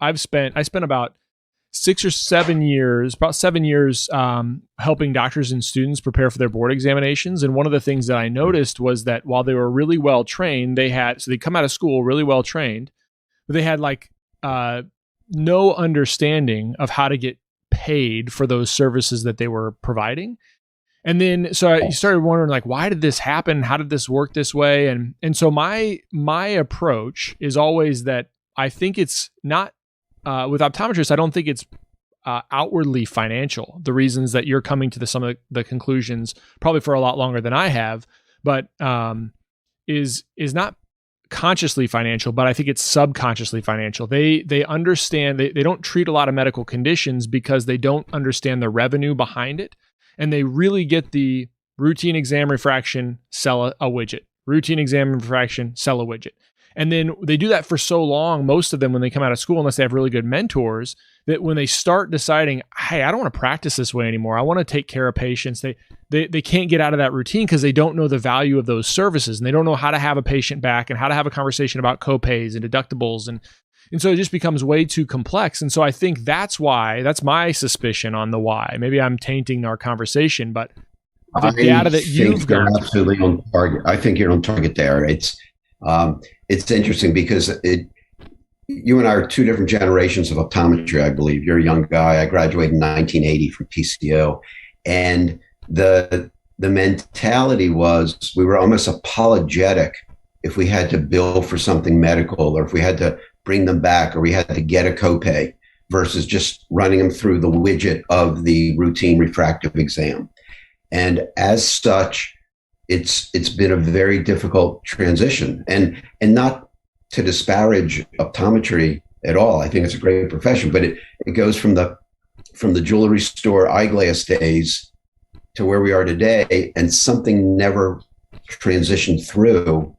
I spent about 6 or 7 years, helping doctors and students prepare for their board examinations. And one of the things that I noticed was that while they were really well trained, they come out of school really well trained, but they had no understanding of how to get paid for those services that they were providing. And then, so I started wondering, like, why did this happen? How did this work this way? And so my approach is always that I think it's not, with optometrists, I don't think it's outwardly financial. The reasons that you're coming to some of the conclusions, probably for a lot longer than I have, but is not consciously financial, but I think it's subconsciously financial. They understand, they don't treat a lot of medical conditions because they don't understand the revenue behind it. And they really get the routine exam refraction, sell a widget. Routine exam refraction, sell a widget. And then they do that for so long, most of them when they come out of school, unless they have really good mentors, that when they start deciding, hey, I don't want to practice this way anymore. I want to take care of patients. They can't get out of that routine because they don't know the value of those services. And they don't know how to have a patient back and how to have a conversation about copays and deductibles. And so it just becomes way too complex. And so I think that's my suspicion on the why. Maybe I'm tainting our conversation, but the data that you've got. You're absolutely on target. I think you're on target there. It's interesting because you and I are two different generations of optometry, I believe. You're a young guy. I graduated in 1980 from PCO. And the mentality was we were almost apologetic if we had to bill for something medical or if we had to bring them back or we had to get a copay versus just running them through the widget of the routine refractive exam. And as such, it's been a very difficult transition and not to disparage optometry at all. I think it's a great profession, but it goes from the jewelry store eyeglass days to where we are today, and something never transitioned through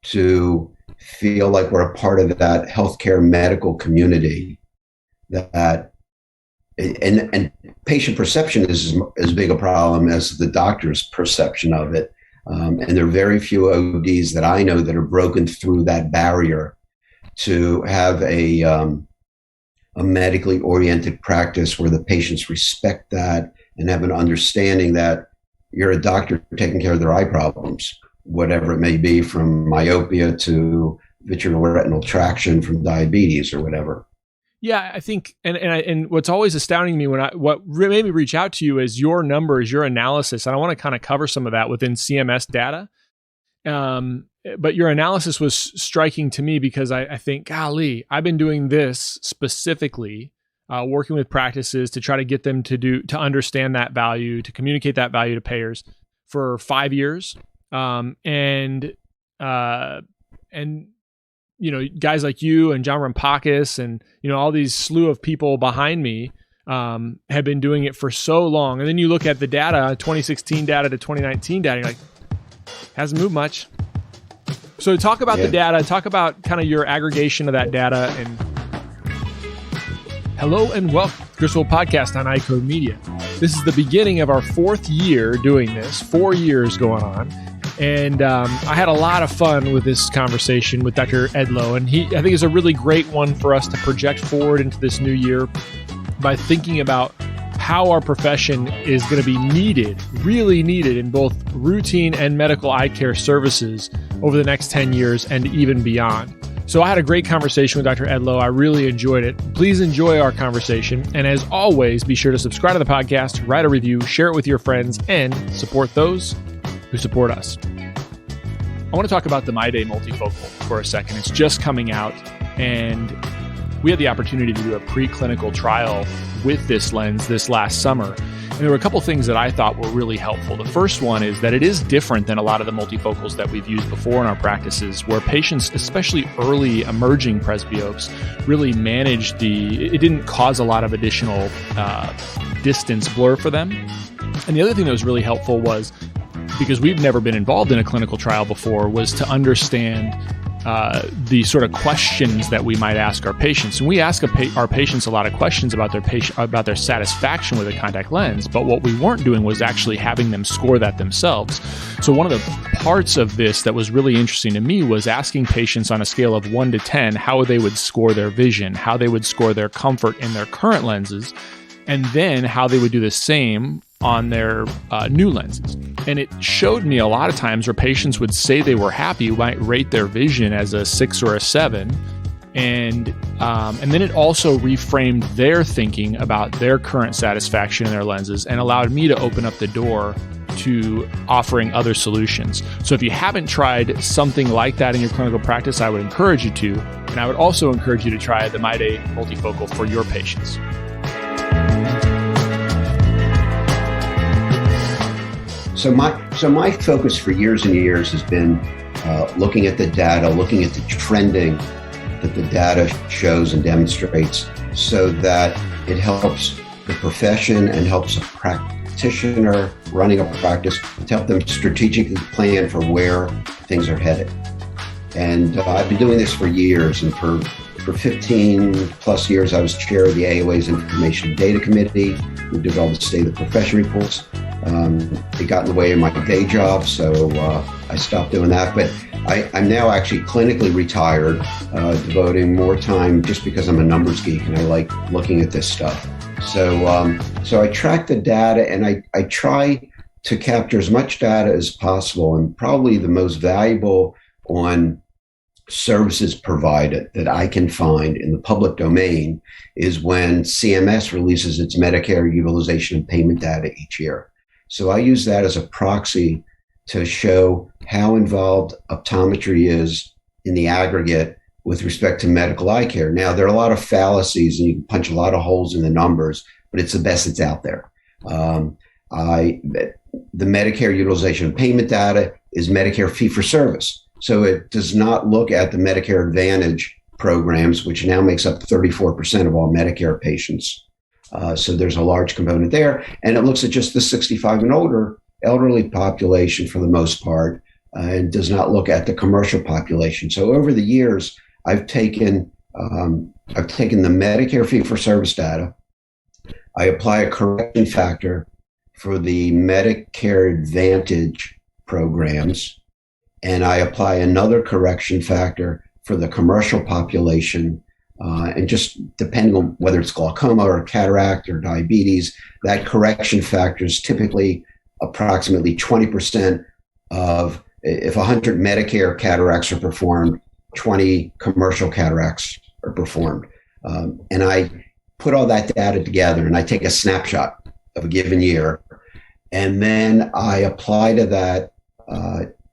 to feel like we're a part of that healthcare medical community and patient perception is as big a problem as the doctor's perception of it. And there are very few ODs that I know that are broken through that barrier to have a medically oriented practice where the patients respect that and have an understanding that you're a doctor taking care of their eye problems, whatever it may be, from myopia to vitreoretinal traction, from diabetes or whatever. Yeah, I think, and what's always astounding me what made me reach out to you is your numbers, your analysis, and I want to kind of cover some of that within CMS data. But your analysis was striking to me because I think, golly, I've been doing this specifically, working with practices to try to get them to understand that value, to communicate that value to payers for 5 years, and you know, guys like you and John Rampakis and, you know, all these slew of people behind me have been doing it for so long. And then you look at the data, 2016 data to 2019 data, you're like, hasn't moved much. So talk about the data, talk about kind of your aggregation of that data. And hello and welcome to Chris Will Podcast on Eyecare Media. This is the beginning of our 4th year doing this, 4 years going on. And I had a lot of fun with this conversation with Dr. Edlow. And I think it's a really great one for us to project forward into this new year by thinking about how our profession is going to be needed, really needed in both routine and medical eye care services over the next 10 years and even beyond. So I had a great conversation with Dr. Edlow. I really enjoyed it. Please enjoy our conversation. And as always, be sure to subscribe to the podcast, write a review, share it with your friends, and support those who support us. I want to talk about the MyDay multifocal for a second. It's just coming out, and we had the opportunity to do a preclinical trial with this lens this last summer. And there were a couple things that I thought were really helpful. The first one is that it is different than a lot of the multifocals that we've used before in our practices, where patients, especially early emerging presbyopes, really managed it didn't cause a lot of additional distance blur for them. And the other thing that was really helpful was, because we've never been involved in a clinical trial before, was to understand the sort of questions that we might ask our patients. And we ask our patients a lot of questions about their satisfaction with a contact lens, but what we weren't doing was actually having them score that themselves. So one of the parts of this that was really interesting to me was asking patients on a scale of 1 to 10 how they would score their vision, how they would score their comfort in their current lenses, and then how they would do the same on their new lenses. And it showed me a lot of times where patients would say they were happy, might rate their vision as a 6 or a 7. And then it also reframed their thinking about their current satisfaction in their lenses and allowed me to open up the door to offering other solutions. So if you haven't tried something like that in your clinical practice, I would encourage you to. And I would also encourage you to try the MyDay multifocal for your patients. So my focus for years and years has been looking at the data, looking at the trending that the data shows and demonstrates, so that it helps the profession and helps a practitioner running a practice to help them strategically plan for where things are headed. And I've been doing this for years, and for 15 plus years, I was chair of the AOA's Information and Data Committee. We did all the state of the profession reports. It got in the way of my day job, so I stopped doing that. But I'm now actually clinically retired, devoting more time just because I'm a numbers geek and I like looking at this stuff. So I track the data, and I try to capture as much data as possible. And probably the most valuable on services provided that I can find in the public domain is when CMS releases its Medicare utilization and payment data each year. So I use that as a proxy to show how involved optometry is in the aggregate with respect to medical eye care. Now, there are a lot of fallacies, and you can punch a lot of holes in the numbers, but it's the best that's out there. The Medicare utilization and payment data is Medicare fee-for-service. So it does not look at the Medicare Advantage programs, which now makes up 34% of all Medicare patients. So there's a large component there. And it looks at just the 65 and older elderly population for the most part, and does not look at the commercial population. So over the years, I've taken the Medicare fee-for-service data. I apply a correction factor for the Medicare Advantage programs, and I apply another correction factor for the commercial population. And just depending on whether it's glaucoma or cataract or diabetes, that correction factor is typically approximately 20% of, if 100 Medicare cataracts are performed, 20 commercial cataracts are performed. And I put all that data together, and I take a snapshot of a given year, and then I apply to that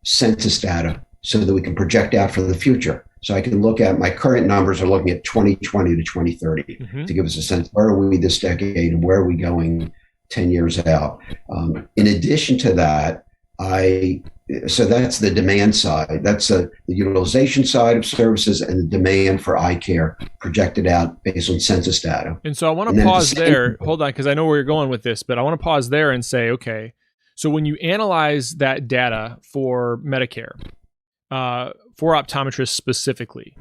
census data so that we can project out for the future. So I can look at my current numbers are looking at 2020 to 2030 to give us a sense, where are we this decade and where are we going 10 years out? In addition to that, so that's the demand side. That's the utilization side of services and the demand for eye care projected out based on census data. And so I want to pause there. Hold on, because I know where you're going with this, but I want to pause there and say, okay, so when you analyze that data for Medicare, for optometrists specifically,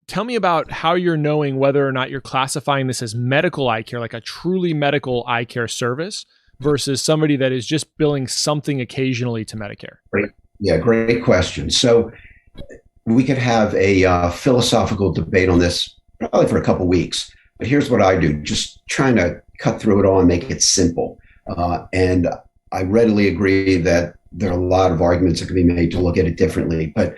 tell me about how you're knowing whether or not you're classifying this as medical eye care, like a truly medical eye care service, versus somebody that is just billing something occasionally to Medicare. Great question. So we could have a philosophical debate on this probably for a couple of weeks, but here's what I do, just trying to cut through it all and make it simple. And I readily agree that there are a lot of arguments that can be made to look at it differently. But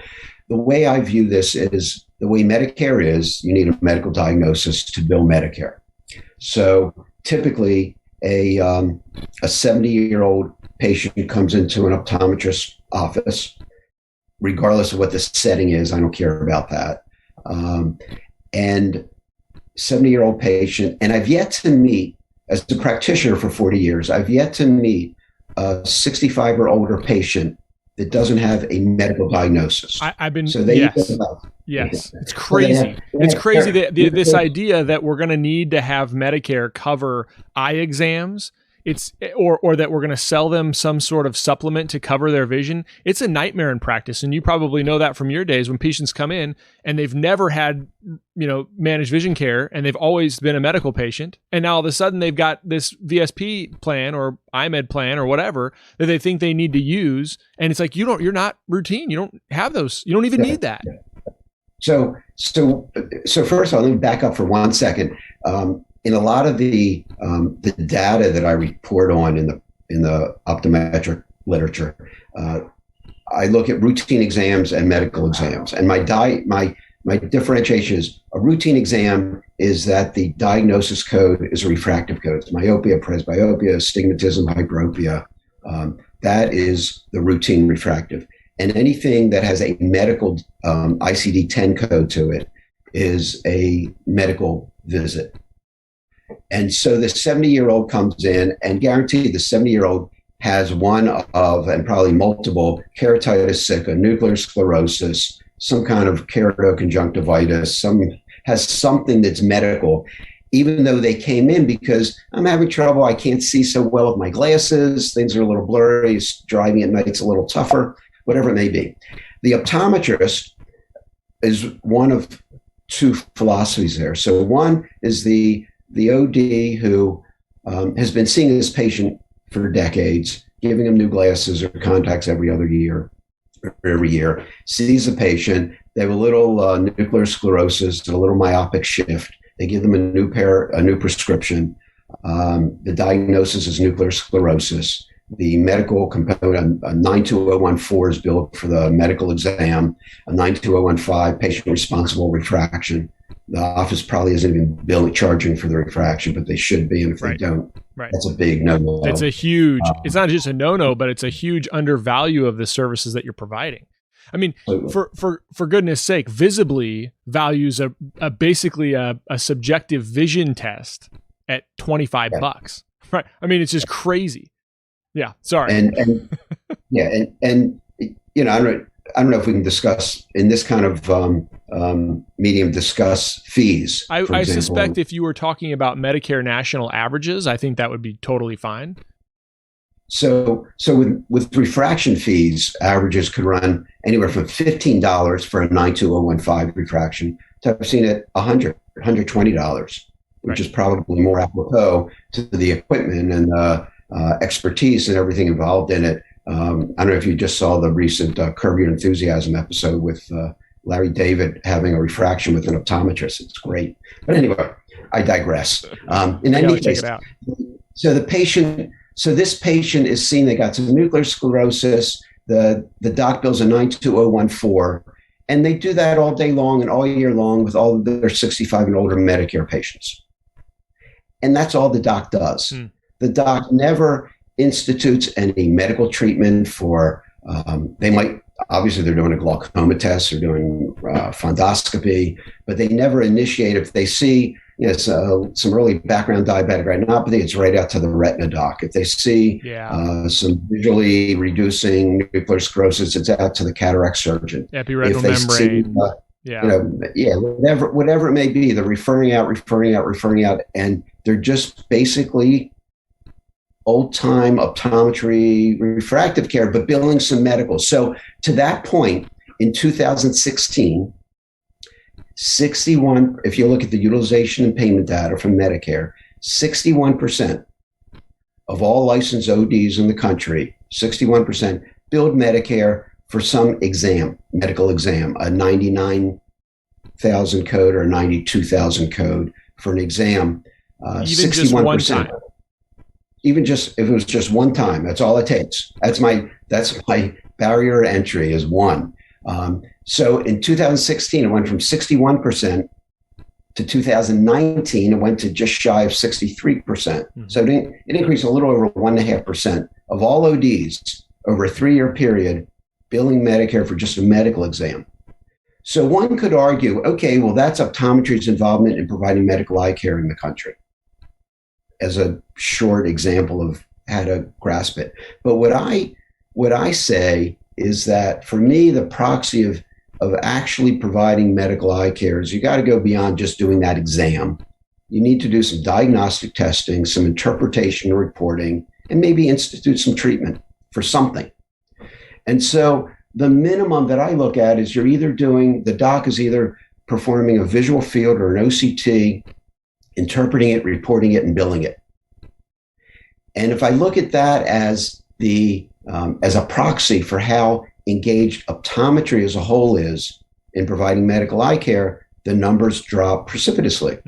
the way I view this is the way Medicare is, you need a medical diagnosis to bill Medicare. So typically a 70-year-old patient comes into an optometrist's office, regardless of what the setting is. I don't care about that. And 70-year-old patient, and I've yet to meet, as a practitioner for 40 years, I've yet to meet a 65 or older patient that doesn't have a medical diagnosis. I've been, so yes. It's crazy. It's crazy that this idea that we're going to need to have Medicare cover eye exams it's or that we're going to sell them some sort of supplement to cover their vision. It's a nightmare in practice, and you probably know that from your days when patients come in and they've never had, managed vision care, and they've always been a medical patient, and now all of a sudden they've got this VSP plan or iMed plan or whatever that they think they need to use, and it's like you're not routine. You don't have those. You don't even need that. So first of all, let me back up for 1 second. In a lot of the data that I report on in the optometric literature, I look at routine exams and medical exams. And my differentiation is a routine exam is that the diagnosis code is a refractive code. It's myopia, presbyopia, astigmatism, hyperopia. That is the routine refractive. And anything that has a medical ICD-10 code to it is a medical visit. And so the 70-year-old comes in, and guaranteed the 70-year-old has one of, and probably multiple, keratitis sicca, nuclear sclerosis, some kind of keratoconjunctivitis, has something that's medical, even though they came in because I'm having trouble, I can't see so well with my glasses, things are a little blurry, driving at night's a little tougher, whatever it may be. The optometrist is one of two philosophies there. So one is the OD who has been seeing this patient for decades, giving him new glasses or contacts every year, sees a patient, they have a little nuclear sclerosis, a little myopic shift. They give them a new prescription. The diagnosis is nuclear sclerosis. The medical component, a 92014 is billed for the medical exam, a 92015 patient responsible refraction. The office probably isn't even charging for the refraction, but they should be. And if they don't, that's a big no-no. It's a huge, it's not just a no-no, but it's a huge undervalue of the services that you're providing. I mean, for goodness sake, Visibly values basically a subjective vision test at $25. Right. I mean, it's just crazy. Yeah. Sorry. And I don't know if we can discuss in this kind of medium, discuss fees. I suspect if you were talking about Medicare national averages, I think that would be totally fine. So with refraction fees, averages could run anywhere from $15 for a 92015 refraction to I've seen it $120, which is probably more apropos to the equipment and expertise and everything involved in it. I don't know if you just saw the recent Curb Your Enthusiasm episode with Larry David having a refraction with an optometrist. It's great. But anyway, I digress. In any case, so this patient is seen, they got some nuclear sclerosis. The doc bills a 92014, and they do that all day long and all year long with all of their 65 and older Medicare patients. And that's all the doc does. The doc never institutes any medical treatment for, obviously they're doing a glaucoma test, they're doing fundoscopy, but they never initiate, if they see some early background diabetic retinopathy, it's right out to the retina doc. If they see some visually reducing nuclear sclerosis, it's out to the cataract surgeon. Epiretinal membrane. Whatever it may be, they're referring out, and they're just basically old-time optometry refractive care, but billing some medical. So to that point, in 2016, 61, if you look at the utilization and payment data from Medicare, 61% of all licensed ODs in the country, 61% billed Medicare for some exam, medical exam, a 99,000 code or 92,000 code for an exam. Even 61%. Just one time. Even just if it was just one time, that's all it takes. That's my barrier to entry is one. So in 2016, it went from 61% to 2019, it went to just shy of 63%. Mm-hmm. So it increased a little over 1.5% of all ODs over a 3-year period, billing Medicare for just a medical exam. So one could argue, okay, well, that's optometry's involvement in providing medical eye care in the country, as a short example of how to grasp it. But what I say is that for me, the proxy of actually providing medical eye care is you got to go beyond just doing that exam. you need to do some diagnostic testing, some interpretation and reporting, and maybe institute some treatment for something. And so the minimum that I look at is the doc is either performing a visual field or an OCT, interpreting it, reporting it, and billing it. And if I look at that as as a proxy for how engaged optometry as a whole is in providing medical eye care, the numbers drop precipitously.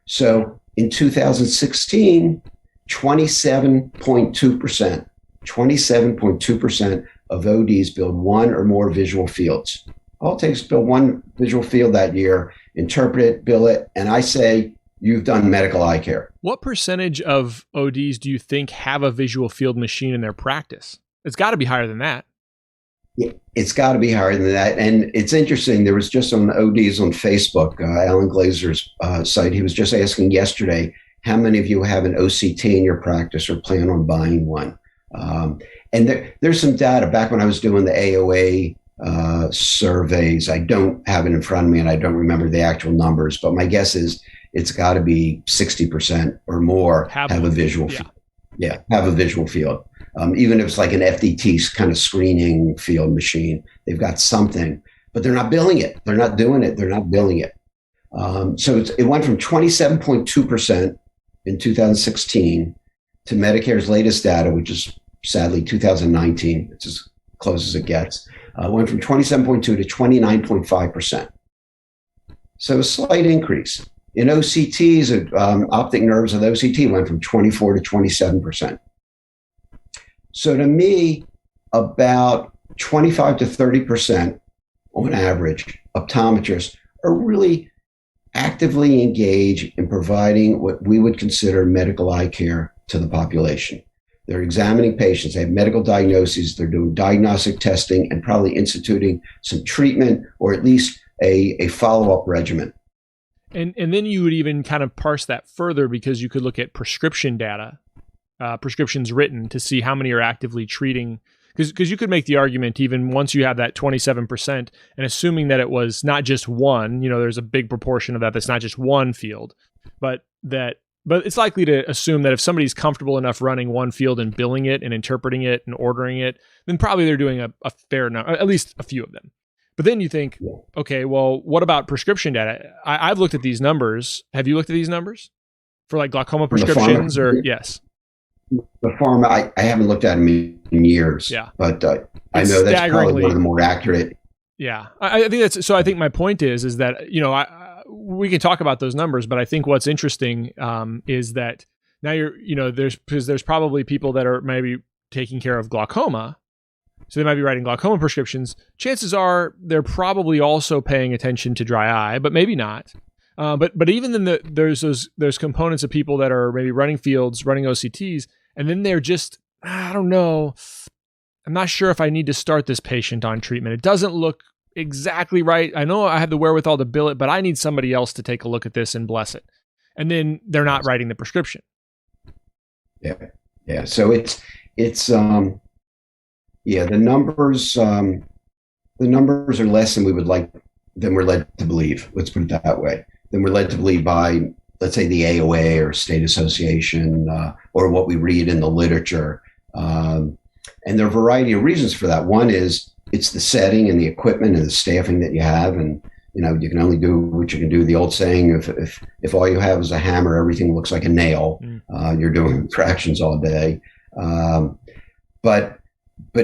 So in 2016, 27.2% of ODs billed one or more visual fields. All it takes is build one visual field that year, interpret it, bill it, and I say, you've done medical eye care. What percentage of ODs do you think have a visual field machine in their practice? It's got to be higher than that. Yeah, it's got to be higher than that. And it's interesting. There was just some ODs on Facebook, Alan Glazer's site. He was just asking yesterday, how many of you have an OCT in your practice or plan on buying one? And there's some data back when I was doing the AOA surveys. I don't have it in front of me and I don't remember the actual numbers, but my guess is it's got to be 60% or more have a visual field. Yeah, have a visual field. Even if it's like an FDT kind of screening field machine, they've got something, but they're not billing it. They're not doing it. They're not billing it. So it went from 27.2% in 2016 to Medicare's latest data, which is sadly 2019. It's as close as it gets. Went from 27.2 to 29.5%. So a slight increase. In OCTs, optic nerves of the OCT went from 24 to 27%. So to me, about 25 to 30% on average, optometrists are really actively engaged in providing what we would consider medical eye care to the population. They're examining patients, they have medical diagnoses, they're doing diagnostic testing and probably instituting some treatment or at least a follow-up regimen. And then you would even kind of parse that further because you could look at prescription data, prescriptions written to see how many are actively treating. Because you could make the argument even once you have that 27% and assuming that it was not just one, there's a big proportion of that that's not just one field, but it's likely to assume that if somebody's comfortable enough running one field and billing it and interpreting it and ordering it, then probably they're doing a fair number, at least a few of them. But then you think, okay, well, what about prescription data? I've looked at these numbers. Have you looked at these numbers for like glaucoma prescriptions or yes? The pharma, I haven't looked at them in years, but I know that's probably one of the more accurate. Yeah, I think that's, so I think my point is that, we can talk about those numbers, but I think what's interesting is that now there's probably people that are maybe taking care of glaucoma. So they might be writing glaucoma prescriptions. Chances are they're probably also paying attention to dry eye, but maybe not. But even then, there's components of people that are maybe running fields, running OCTs, and then they're just, I don't know, I'm not sure if I need to start this patient on treatment. It doesn't look exactly right. I know I have the wherewithal to bill it, but I need somebody else to take a look at this and bless it. And then they're not writing the prescription. Yeah. So it's the numbers are less than we're led to believe. Let's put it that way. Than we're led to believe by, let's say, the AOA or state association or what we read in the literature. And there are a variety of reasons for that. One is it's the setting and the equipment and the staffing that you have. And, you can only do what you can do. The old saying, if all you have is a hammer, everything looks like a nail. You're doing fractions all day. But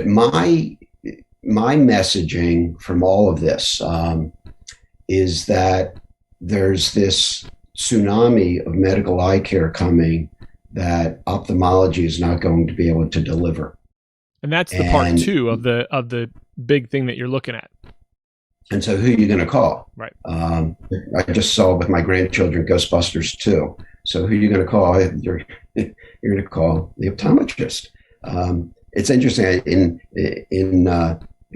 my messaging from all of this is that there's this tsunami of medical eye care coming that ophthalmology is not going to be able to deliver. And that's the part two of the big thing that you're looking at. And so who are you going to call? Right. I just saw with my grandchildren Ghostbusters 2. So who are you going to call? You're going to call the optometrist. It's interesting in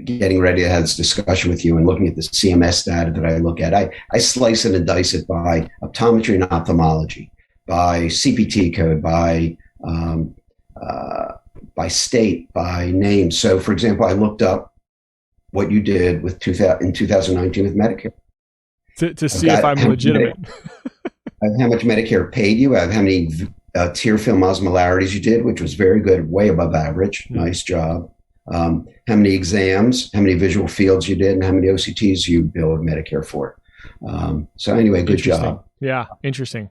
getting ready to have this discussion with you and looking at the CMS data that I look at. I slice it and dice it by optometry and ophthalmology, by CPT code, by state, by name. So, for example, I looked up what you did in 2019 with Medicare to see if I'm legitimate. how much Medicare paid you. I have how many tear film osmolarities you did, which was very good, way above average. Nice job. How many exams, how many visual fields you did, and how many OCTs you billed Medicare for. So anyway, good job. Yeah, interesting.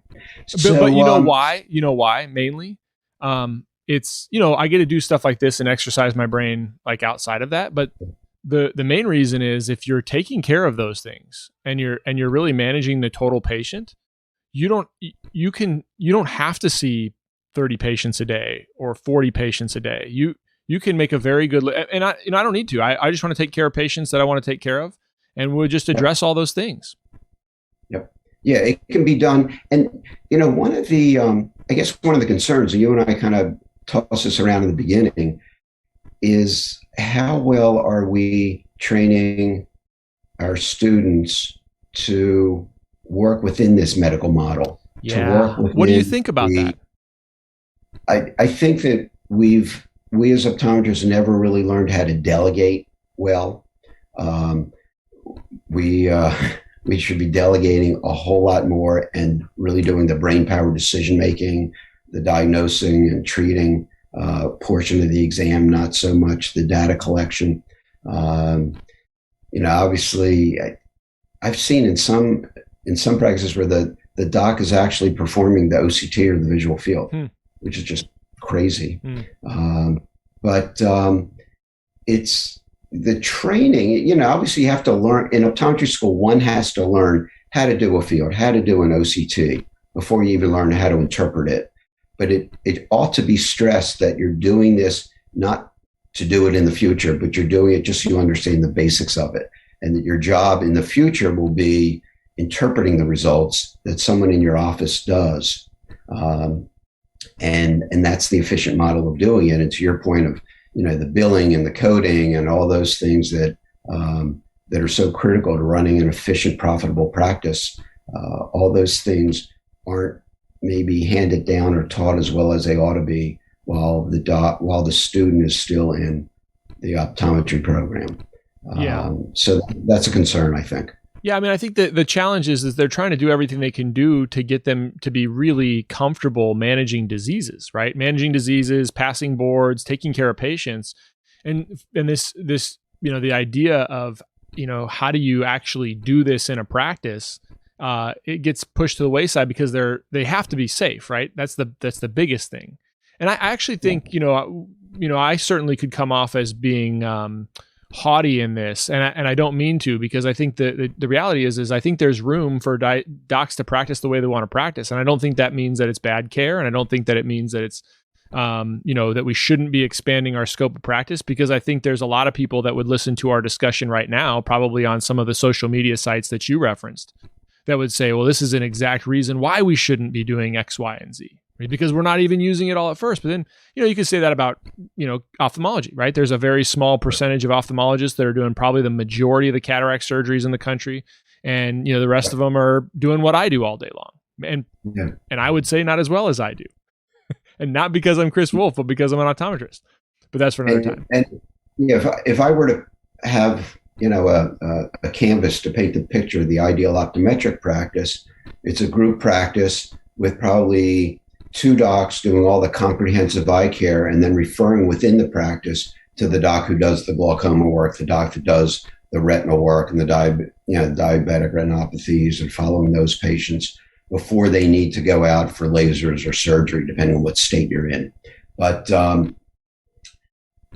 So, but you know why? You know why mainly? It's, you know, I get to do stuff like this and exercise my brain like outside of that, but the main reason is if you're taking care of those things and you're really managing the total patient, you don't have to see 30 patients a day or 40 patients a day. You can make a very good, and I don't need to. I just want to take care of patients that I want to take care of, and we'll just address all those things. Yep. Yeah, it can be done. And you know, one of the I guess one of the concerns, and you and I kind of tossed this around in the beginning, is how well are we training our students to work within this medical model? Yeah. What do you think about that? I think that we as optometrists never really learned how to delegate well. We should be delegating a whole lot more and really doing the brain power decision making, the diagnosing and treating portion of the exam, not so much the data collection. You know, obviously, I've seen in some practices where the doc is actually performing the OCT or the visual field, which is just crazy. But it's the training. You know, obviously, you have to learn in optometry school. One has to learn how to do a field, how to do an OCT before you even learn how to interpret it. But it ought to be stressed that you're doing this not to do it in the future, but you're doing it just so you understand the basics of it. And that your job in the future will be interpreting the results that someone in your office does. And that's the efficient model of doing it. And to your point of, you know, the billing and the coding and all those things that that are so critical to running an efficient, profitable practice, all those things aren't maybe handed down or taught as well as they ought to be while the student is still in the optometry program. So that's a concern, I think. Yeah, I mean, I think that the challenge is they're trying to do everything they can do to get them to be really comfortable managing diseases, right? Managing diseases, passing boards, taking care of patients, and this you know, the idea of, you know, how do you actually do this in a practice? It gets pushed to the wayside because they have to be safe, right? That's the biggest thing. And I actually think, you know, I certainly could come off as being haughty in this, and I don't mean to, because I think the reality is I think there's room for docs to practice the way they want to practice, and I don't think that means that it's bad care, and I don't think that it means that it's you know, that we shouldn't be expanding our scope of practice, because I think there's a lot of people that would listen to our discussion right now, probably on some of the social media sites that you referenced, that would say, well, this is an exact reason why we shouldn't be doing X, Y, and Z. Because we're not even using it all at first. But then, you know, you could say that about, you know, ophthalmology, right? There's a very small percentage of ophthalmologists that are doing probably the majority of the cataract surgeries in the country. And, you know, the rest of them are doing what I do all day long. And I would say not as well as I do. And not because I'm Chris Wolf, but because I'm an optometrist. But that's for another time. And if I were to have, you know, a canvas to paint the picture of the ideal optometric practice, it's a group practice with probably 2 docs doing all the comprehensive eye care, and then referring within the practice to the doc who does the glaucoma work, the doc that does the retinal work, and the diabetic retinopathies, and following those patients before they need to go out for lasers or surgery, depending on what state you're in. But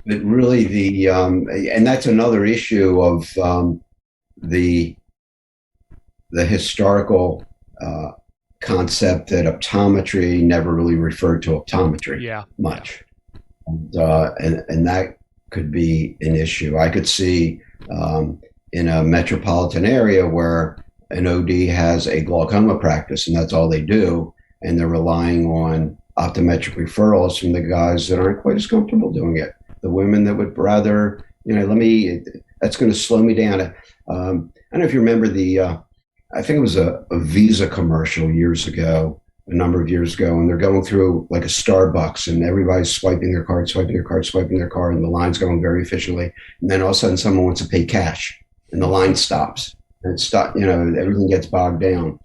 really, and that's another issue of the historical concept that optometry never really referred to optometry much. And that could be an issue. I could see in a metropolitan area where an OD has a glaucoma practice and that's all they do, and they're relying on optometric referrals from the guys that aren't quite as comfortable doing it. The women that would rather, you know, that's going to slow me down. I don't know if you remember I think it was a Visa commercial a number of years ago, and they're going through like a Starbucks, and everybody's swiping their card, and the line's going very efficiently. And then all of a sudden someone wants to pay cash, and the line stops. And you know, everything gets bogged down.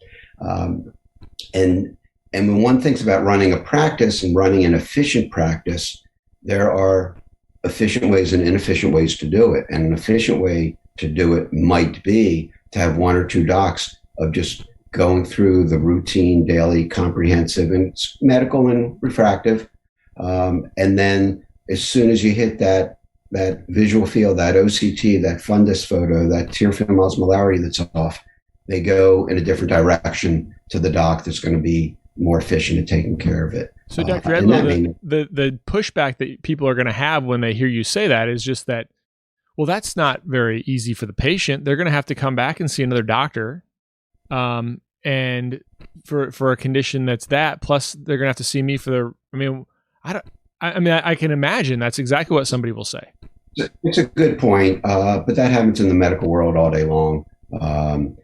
And and when one thinks about running a practice and running an efficient practice, there are efficient ways and inefficient ways to do it. And an efficient way to do it might be to have one or two docs of just going through the routine, daily, comprehensive, and medical and refractive. And then as soon as you hit that visual field, that OCT, that fundus photo, that tear film osmolarity that's off, they go in a different direction to the doc that's going to be more efficient at taking care of it. So, Dr. Edlow, the pushback that people are going to have when they hear you say that is just that, well, that's not very easy for the patient. They're going to have to come back and see another doctor. And for a condition that's that, plus they're going to have to see me for the, I can imagine that's exactly what somebody will say. It's a good point, but that happens in the medical world all day long. And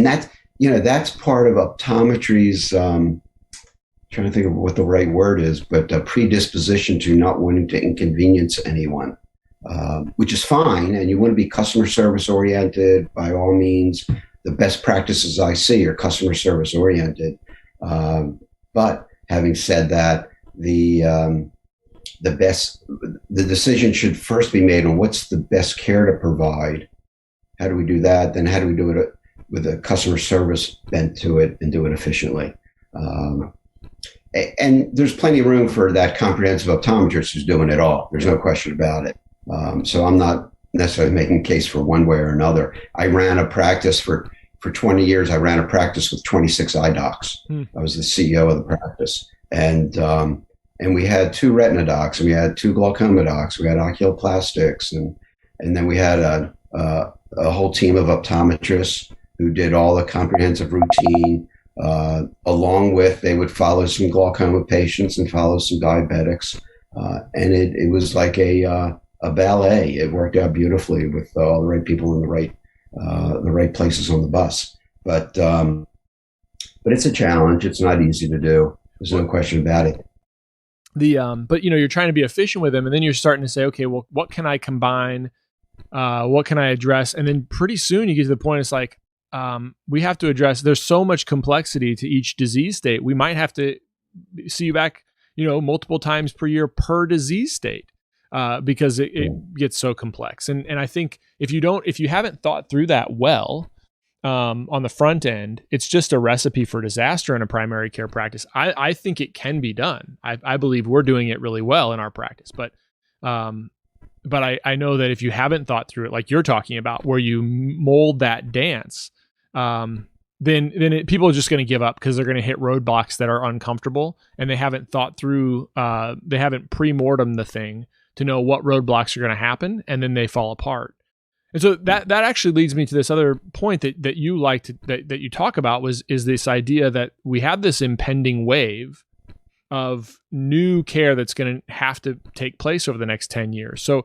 that's part of optometry's, trying to think of what the right word is, but a predisposition to not wanting to inconvenience anyone, which is fine. And you want to be customer service oriented by all means. The best practices I see are customer service oriented. But having said that, the decision should first be made on what's the best care to provide. How do we do that? Then how do we do it with a customer service bent to it and do it efficiently? And there's plenty of room for that comprehensive optometrist who's doing it all. There's no question about it. So I'm not necessarily making a case for one way or another. I ran a practice for 20 years. I ran a practice with 26 eye docs. I was the CEO of the practice. And we had 2 retina docs, and we had 2 glaucoma docs. We had oculoplastics, and then we had a whole team of optometrists who did all the comprehensive routine. Along with, they would follow some glaucoma patients and follow some diabetics. And it was like a ballet. It worked out beautifully with all the right people in the right places on the bus. But it's a challenge. It's not easy to do. There's no question about it. But you're trying to be efficient with them, and then you're starting to say, okay, well, what can I combine? What can I address? And then pretty soon you get to the point, it's like, we have to address, there's so much complexity to each disease state. We might have to see you back, multiple times per year per disease state, because it gets so complex. And I think if you haven't thought through that well, on the front end, it's just a recipe for disaster in a primary care practice. I think it can be done. I believe we're doing it really well in our practice, but I know that if you haven't thought through it, like you're talking about, where you mold that dance, then people are just going to give up because they're going to hit roadblocks that are uncomfortable, and they haven't thought through, they haven't pre-mortem the thing to know what roadblocks are going to happen, and then they fall apart. And so that actually leads me to this other point that you that you talk about is this idea that we have this impending wave of new care that's going to have to take place over the next 10 years. So,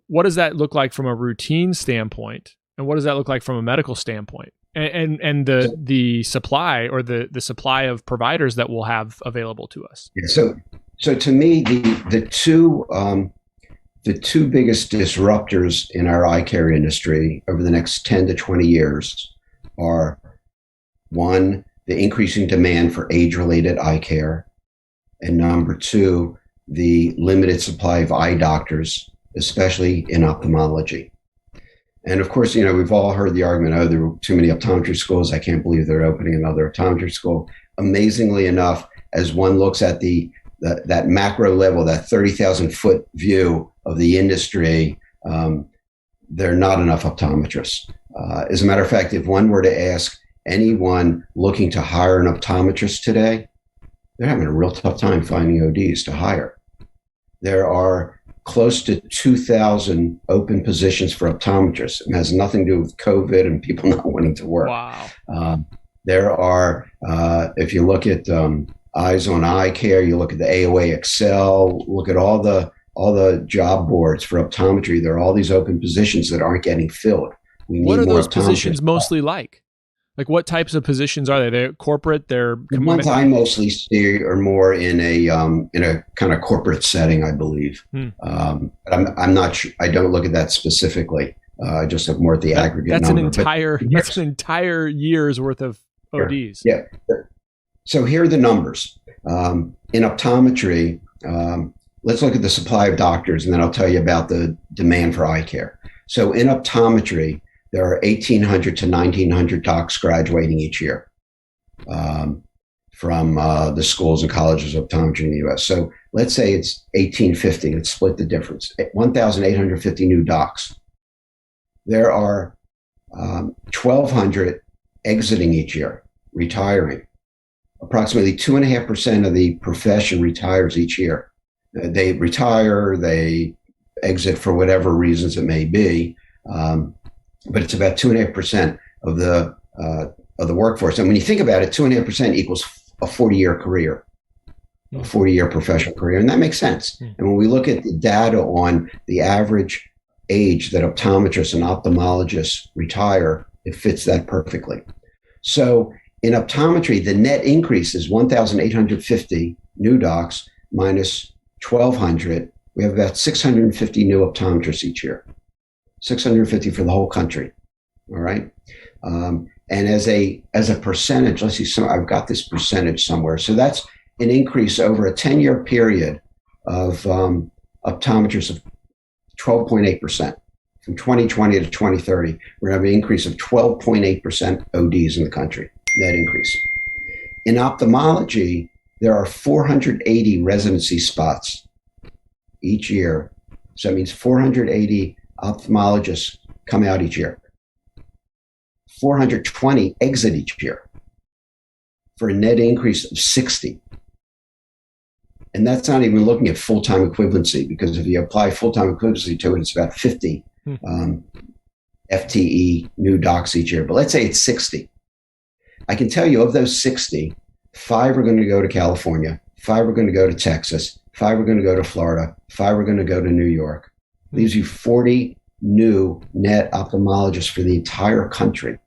what does that look like from a routine standpoint? And what does that look like from a medical standpoint? And the supply, or the supply of providers that we'll have available to us. Yeah, so to me, the two biggest disruptors in our eye care industry over the next 10 to 20 years are, one, the increasing demand for age-related eye care, and number 2, the limited supply of eye doctors, especially in ophthalmology. And of course, we've all heard the argument, there are too many optometry schools. I can't believe they're opening another optometry school. Amazingly enough, as one looks at that macro level, that 30,000 foot view of the industry, there are not enough optometrists. As a matter of fact, if one were to ask anyone looking to hire an optometrist today, they're having a real tough time finding ODs to hire. There are close to 2,000 open positions for optometrists. It has nothing to do with COVID and people not wanting to work. Wow. There are, if you look at Eyes on Eyecare, you look at the AOA Excel, look at all the job boards for optometry. There are all these open positions that aren't getting filled. What are those positions mostly like? Like, what types of positions are they? They're corporate. They're the ones I mostly see are more in a kind of corporate setting, I believe. But I'm not sure. I don't look at that specifically. I just look more at the aggregate. That's number. That's an entire year's worth of ODs. Yeah. So here are the numbers. In optometry, let's look at the supply of doctors, and then I'll tell you about the demand for eye care. So in optometry, there are 1,800 to 1,900 docs graduating each year from the schools and colleges of optometry in the U.S. So let's say it's 1,850. Let's split the difference. 1,850 new docs. There are 1,200 exiting each year, retiring. Approximately 2.5% of the profession retires each year. They retire, they exit for whatever reasons it may be, but it's about 2.5% of the workforce. And when you think about it, 2.5% equals a 40-year career, a 40-year professional career, and that makes sense. And when we look at the data on the average age that optometrists and ophthalmologists retire, it fits that perfectly. So in optometry, the net increase is 1,850 new docs minus 1,200. We have about 650 new optometrists each year, 650 for the whole country. All right. And as a percentage, let's see, so I've got this percentage somewhere. So that's an increase over a 10-year period of optometrists of 12.8%. From 2020 to 2030, we're going to have an increase of 12.8% ODs in the country, net increase. In ophthalmology, there are 480 residency spots each year. So that means 480 ophthalmologists come out each year. 420 exit each year for a net increase of 60. And that's not even looking at full-time equivalency, because if you apply full-time equivalency to it, it's about 50 FTE new docs each year. But let's say it's 60. I can tell you of those 60, 5 are going to go to California, 5 are going to go to Texas, 5 are going to go to Florida, 5 are going to go to New York. Leaves you 40 new net ophthalmologists for the entire country.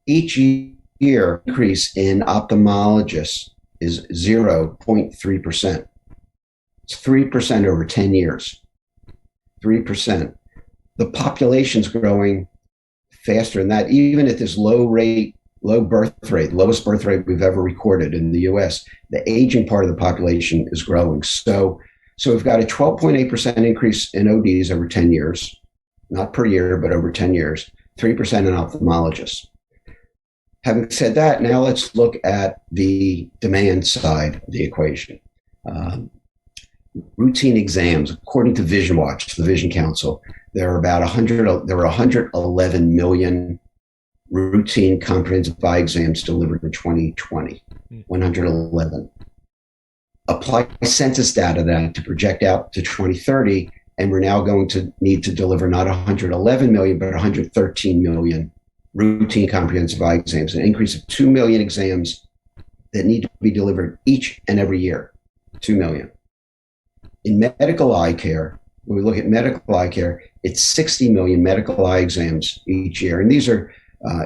Each year, increase in ophthalmologists is 0.3%. It's 3% over 10 years. 3%. The population's growing faster than that, even at this low birth rate, lowest birth rate we've ever recorded in the US. The aging part of the population is growing. So we've got a 12.8% increase in ODs over 10 years, not per year, but over 10 years, 3% in ophthalmologists. Having said that, now let's look at the demand side of the equation. Routine exams, according to Vision Watch, the Vision Council, there were 111 million routine comprehensive eye exams delivered in 2020. 111. Apply census data then to project out to 2030, and we're now going to need to deliver not 111 million, but 113 million routine comprehensive eye exams, an increase of 2 million exams that need to be delivered each and every year. 2 million. In medical eye care, when we look at medical eye care, it's 60 million medical eye exams each year. And these are,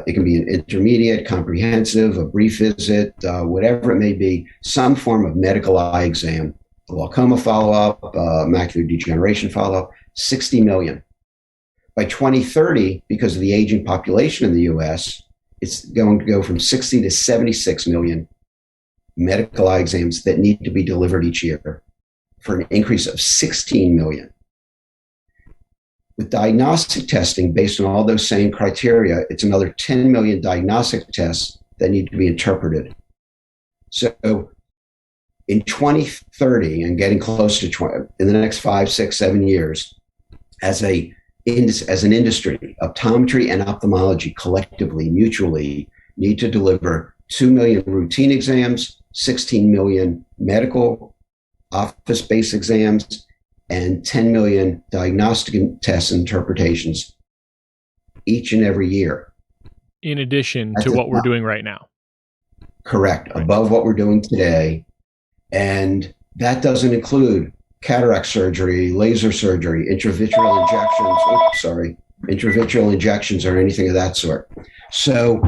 it can be an intermediate, comprehensive, a brief visit, whatever it may be, some form of medical eye exam, glaucoma follow-up, macular degeneration follow-up, 60 million. By 2030, because of the aging population in the US, it's going to go from 60 to 76 million medical eye exams that need to be delivered each year, for an increase of 16 million. With diagnostic testing based on all those same criteria, it's another 10 million diagnostic tests that need to be interpreted. So in 2030, and getting close to in the next 5, 6, 7 years, as an industry, optometry and ophthalmology collectively, mutually, need to deliver 2 million routine exams, 16 million medical office-based exams, and 10 million diagnostic tests and interpretations each and every year. In addition to what we're doing right now. Correct. Above what we're doing today. And that doesn't include cataract surgery, laser surgery, intravitreal injections, or anything of that sort. So,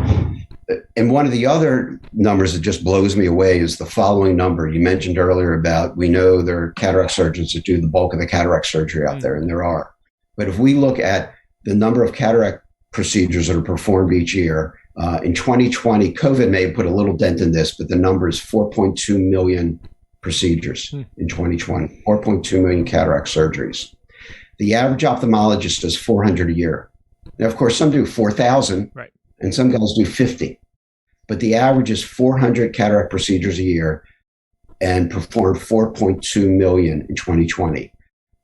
and one of the other numbers that just blows me away is the following number. You mentioned earlier about, we know there are cataract surgeons that do the bulk of the cataract surgery out there, and there are. But if we look at the number of cataract procedures that are performed each year In 2020, COVID may have put a little dent in this, but the number is 4.2 million procedures in 2020, 4.2 million cataract surgeries. The average ophthalmologist does 400 a year. Now, of course, some do 4,000, right, and some guys do 50. But the average is 400 cataract procedures a year and performed 4.2 million in 2020.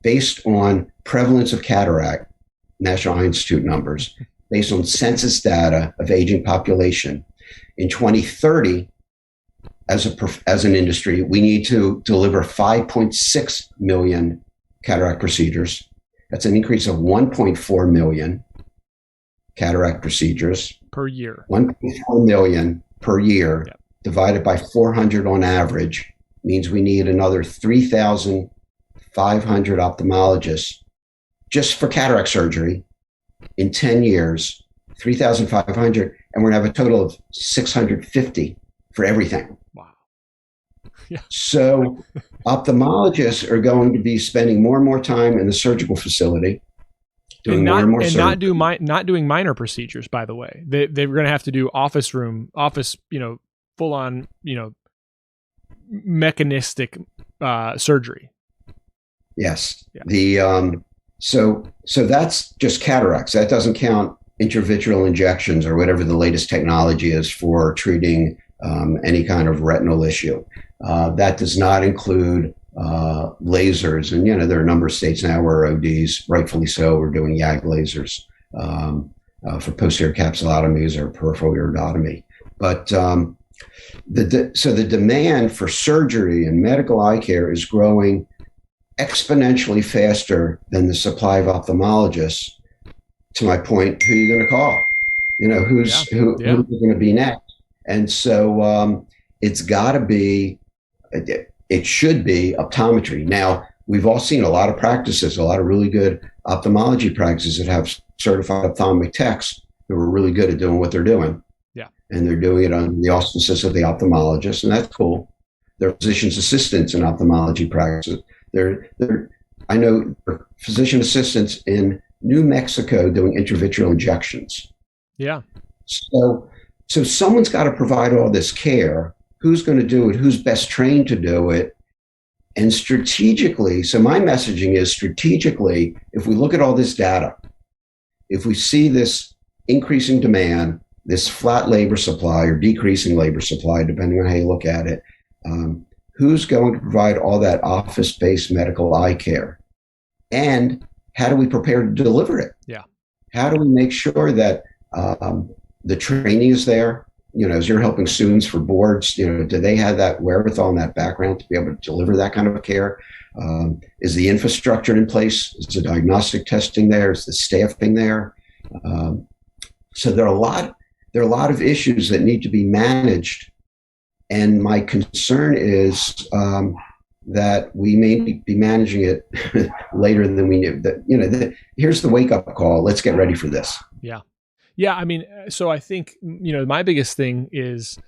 Based on prevalence of cataract, National Eye Institute numbers, based on census data of aging population, in 2030, as an industry, we need to deliver 5.6 million cataract procedures. That's an increase of 1.4 million cataract procedures per year. 1.4 million per year, yep, divided by 400 on average means we need another 3,500 ophthalmologists just for cataract surgery in 10 years, 3,500, and we're going to have a total of 650 for everything. Wow. Yeah. So ophthalmologists are going to be spending more and more time in the surgical facility, doing more and more surgery. Not doing minor procedures, by the way. They're going to have to do office, full on, mechanistic surgery. Yes. Yeah. So that's just cataracts. That doesn't count intravitreal injections or whatever the latest technology is for treating any kind of retinal issue. That does not include lasers. And, there are a number of states now where ODs, rightfully so, are doing YAG lasers for posterior capsulotomies or peripheral iridotomy. But the demand for surgery and medical eye care is growing exponentially faster than the supply of ophthalmologists. To my point, who are you going to call? Who are you going to be next? And so it's got to be, it should be optometry. Now, we've all seen a lot of practices, a lot of really good ophthalmology practices that have certified ophthalmic techs who are really good at doing what they're doing. Yeah. And they're doing it on the auspices of the ophthalmologist, and that's cool. They're physician's assistants in ophthalmology practices. I know physician assistants in New Mexico doing intravitreal injections. Yeah. So someone's got to provide all this care. Who's going to do it? Who's best trained to do it? And strategically, so my messaging is strategically, if we look at all this data, if we see this increasing demand, this flat labor supply or decreasing labor supply, depending on how you look at it, who's going to provide all that office-based medical eye care? And how do we prepare to deliver it? Yeah. How do we make sure that the training is there? As you're helping students for boards, do they have that wherewithal and that background to be able to deliver that kind of care? Is the infrastructure in place? Is the diagnostic testing there? Is the staffing there? So there are a lot of issues that need to be managed. And my concern is that we may be managing it later than we knew. Here's the wake-up call. Let's get ready for this. Yeah. Yeah, I mean, so I think, my biggest thing is,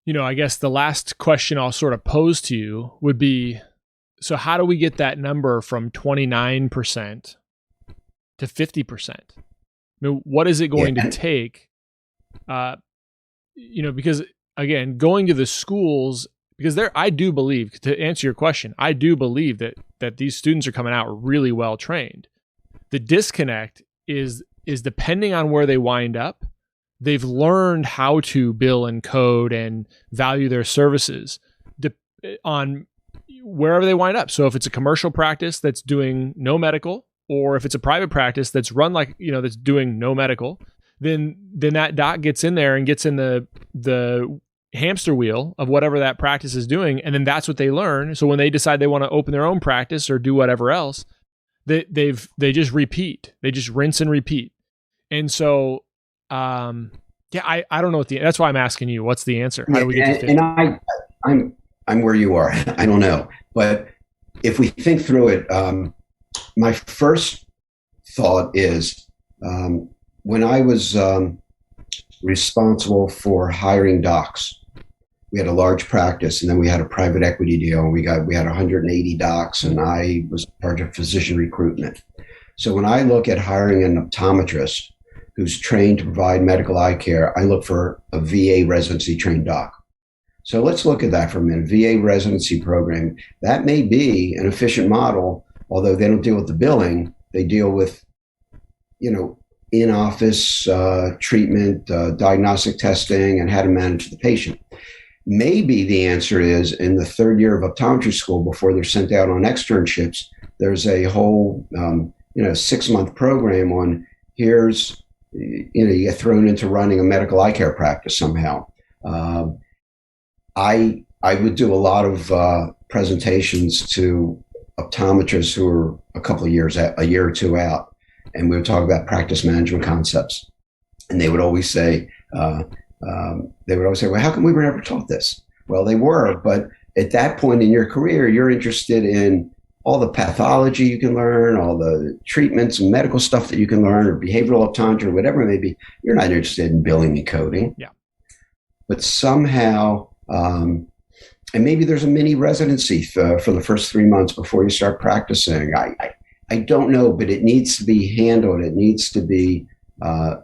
I guess the last question I'll sort of pose to you would be, so how do we get that number from 29% to 50%? I mean, what is it going to take? Because again, going to the schools, because I do believe, to answer your question, I do believe that these students are coming out really well trained. The disconnect is depending on where they wind up, they've learned how to bill and code and value their services on wherever they wind up. So if it's a commercial practice that's doing no medical, or if it's a private practice that's run like, that's doing no medical, then that doc gets in there and gets in the hamster wheel of whatever that practice is doing. And then that's what they learn. So when they decide they want to open their own practice or do whatever else, they just repeat. They just rinse and repeat. And so, I don't know that's why I'm asking you, what's the answer? How do we get to 50? And I'm where you are. I don't know. But if we think through it, my first thought is when I was responsible for hiring docs, we had a large practice, and then we had a private equity deal, and we had 180 docs, and I was in charge of physician recruitment. So when I look at hiring an optometrist who's trained to provide medical eye care, I look for a VA residency trained doc. So let's look at that for a minute. VA residency program, that may be an efficient model, although they don't deal with the billing. They deal with, in-office treatment, diagnostic testing, and how to manage the patient. Maybe the answer is in the third year of optometry school, before they're sent out on externships, there's a whole 6-month program on here's, you get thrown into running a medical eye care practice somehow. I would do a lot of presentations to optometrists who are a year or two out, and we would talk about practice management concepts. And they would always say, well, how come we were never taught this? Well, they were, but at that point in your career, you're interested in all the pathology you can learn, all the treatments and medical stuff that you can learn, or behavioral optometry, or whatever it may be. You're not interested in billing and coding. Yeah. But somehow, and maybe there's a mini residency for the first 3 months before you start practicing. I don't know, but it needs to be handled. It needs to be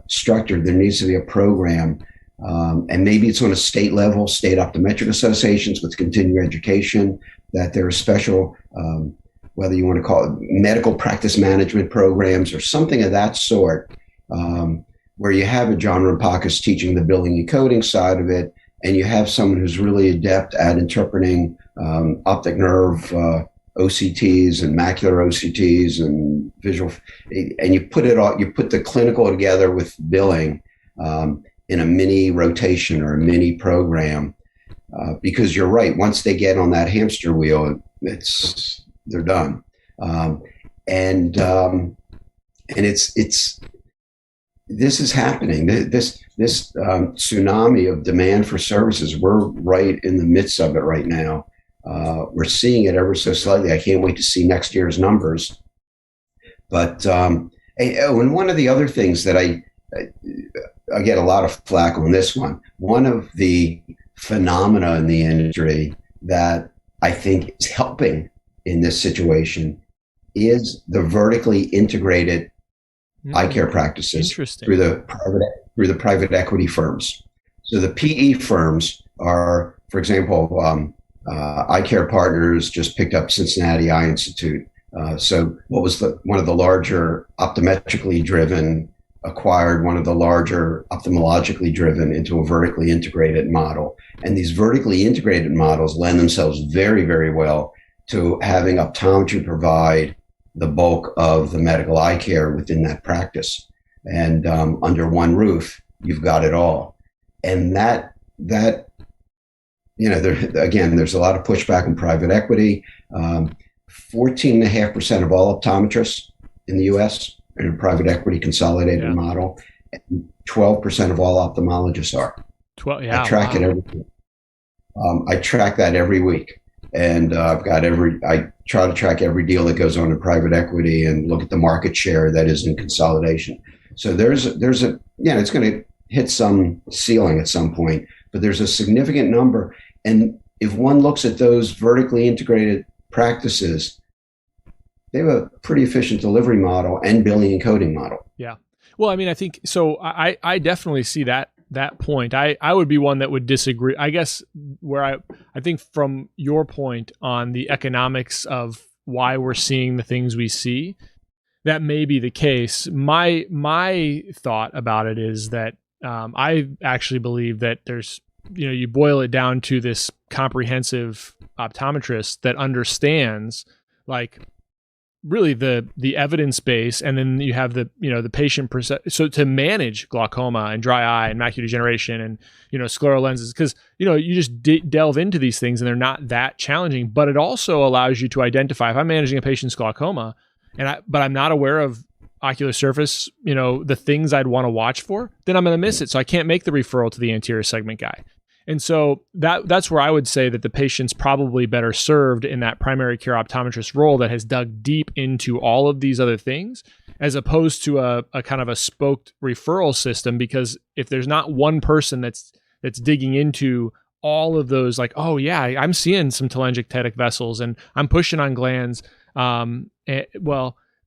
structured. There needs to be a program. And maybe it's on a state level, state optometric associations with continuing education, that there are special, whether you want to call it medical practice management programs or something of that sort, where you have a John Rampakis teaching the billing and coding side of it, and you have someone who's really adept at interpreting optic nerve OCTs and macular OCTs and visual, and you put the clinical together with billing in a mini rotation or a mini program, because you're right. Once they get on that hamster wheel, they're done, and it's this is happening. This tsunami of demand for services. We're right in the midst of it right now. We're seeing it ever so slightly. I can't wait to see next year's numbers. But and one of the other things that I get a lot of flack on this one. One of the phenomena in the industry that I think is helping in this situation is the vertically integrated eye care practices through the private equity firms. So the PE firms are, for example, Eyecare Partners just picked up Cincinnati Eye Institute. So what was one of the larger optometrically driven acquired one of the larger ophthalmologically driven into a vertically integrated model. And these vertically integrated models lend themselves very, very well to having optometry provide the bulk of the medical eye care within that practice. And under one roof, you've got it all. And that there's a lot of pushback in private equity. 14.5% of all optometrists in the U.S. in a private equity consolidated model, and 12% of all ophthalmologists are. 12, yeah. I track it every week. I track that every week, and I try to track every deal that goes on in private equity and look at the market share that is in consolidation. So there's it's going to hit some ceiling at some point, but there's a significant number. And if one looks at those vertically integrated practices, they have a pretty efficient delivery model and billing and coding model. Yeah. Well, I mean, I think so. I definitely see that point. I would be one that would disagree. I guess where I think from your point on the economics of why we're seeing the things we see, that may be the case. My thought about it is that I actually believe that there's, you boil it down to this comprehensive optometrist that understands like really the evidence base, and then you have the patient so to manage glaucoma and dry eye and macular degeneration and scleral lenses, because you just delve into these things and they're not that challenging, but it also allows you to identify if I'm managing a patient's glaucoma but I'm not aware of ocular surface, the things I'd want to watch for, then I'm going to miss it. So I can't make the referral to the anterior segment guy. And so that's where I would say that the patient's probably better served in that primary care optometrist role that has dug deep into all of these other things, as opposed to a kind of a spoked referral system. Because if there's not one person that's digging into all of those, like, oh yeah, I'm seeing some telangiectatic vessels and I'm pushing on glands.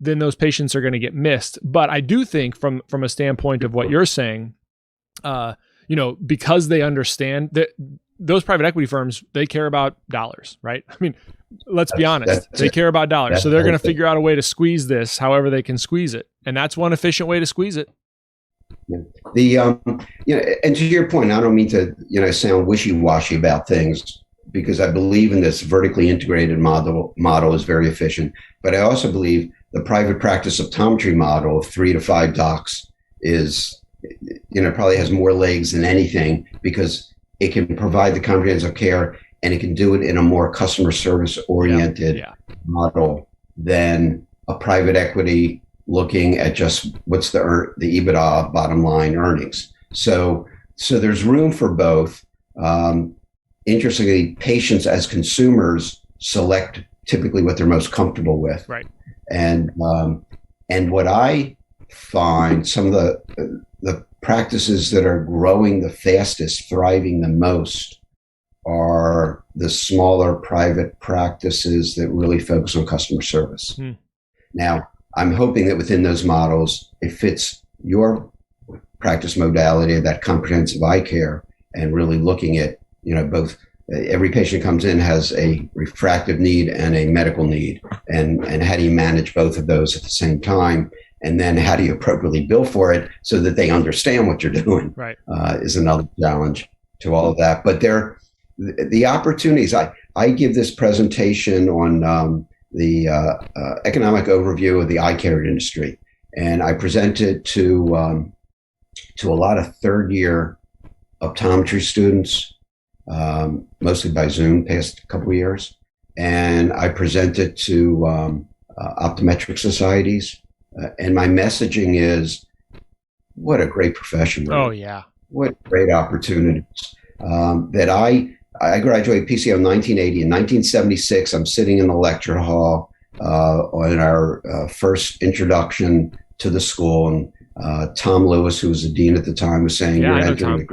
then those patients are going to get missed. But I do think from a standpoint of what you're saying, because they understand that those private equity firms, they care about dollars, right? I mean, let's be honest, they care about dollars. So they're going to figure out a way to squeeze this however they can squeeze it. And that's one efficient way to squeeze it. And to your point, I don't mean to, sound wishy-washy about things, because I believe in this vertically integrated model is very efficient. But I also believe the private practice optometry model of 3 to 5 docs is, probably has more legs than anything, because it can provide the comprehensive care and it can do it in a more customer service oriented model than a private equity looking at just what's the EBITDA bottom line earnings. So there's room for both. Interestingly, patients as consumers select typically what they're most comfortable with. Right. And what I find, some of the practices that are growing the fastest, thriving the most, are the smaller private practices that really focus on customer service. Now, I'm hoping that within those models, it fits your practice modality, that comprehensive eye care, and really looking at, both. Every patient comes in has a refractive need and a medical need, and how do you manage both of those at the same time? And then how do you appropriately bill for it so that they understand what you're doing? Right. Is another challenge to all of that. But the opportunities. I give this presentation on the economic overview of the eye care industry, and I present it to a lot of third-year optometry students, mostly by Zoom, past couple of years, and I present it to optometric societies. And my messaging is, what a great profession. Right? Oh, yeah. What great opportunities. That I graduated PCO in 1980. In 1976, I'm sitting in the lecture hall on our first introduction to the school. And Tom Lewis, who was the dean at the time, was saying, you're entering the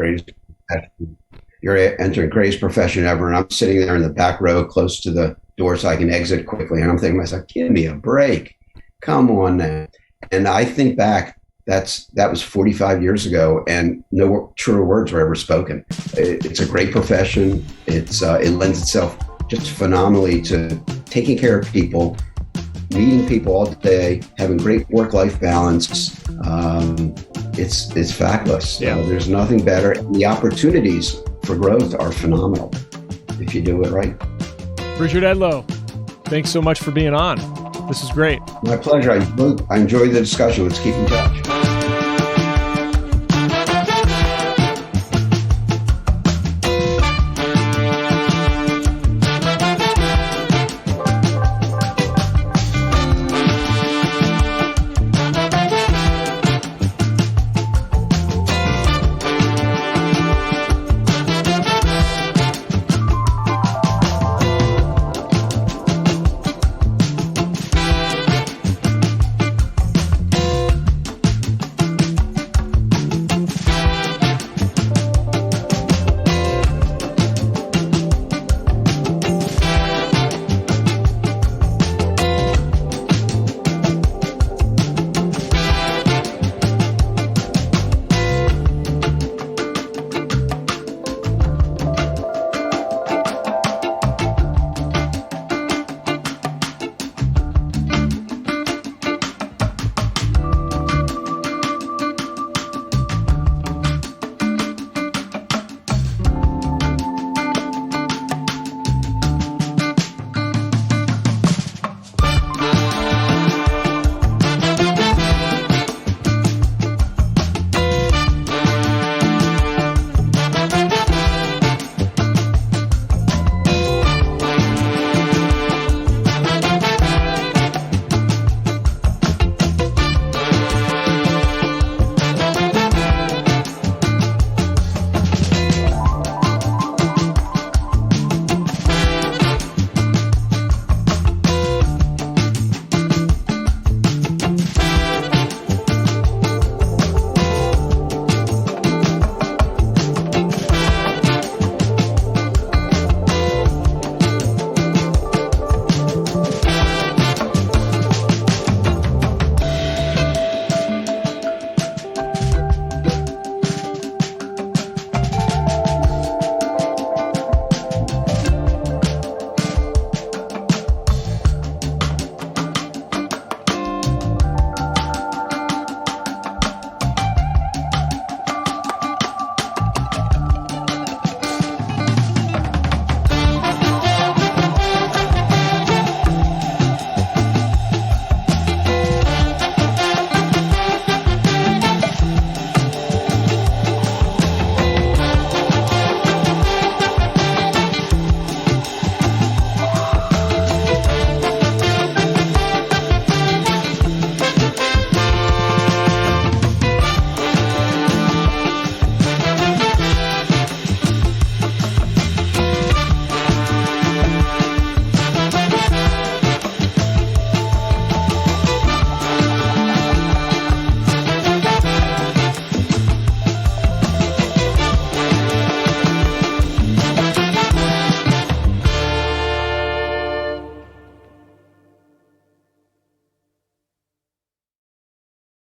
greatest profession ever. And I'm sitting there in the back row close to the door so I can exit quickly. And I'm thinking to myself, give me a break. Come on now. And I think back, that was 45 years ago, and no truer words were ever spoken. It's a great profession. It lends itself just phenomenally to taking care of people, meeting people all day, having great work-life balance. It's fabulous. Yeah. There's nothing better. The opportunities for growth are phenomenal if you do it right. Richard Edlow, thanks so much for being on. This is great. My pleasure. I enjoyed the discussion. Let's keep in touch.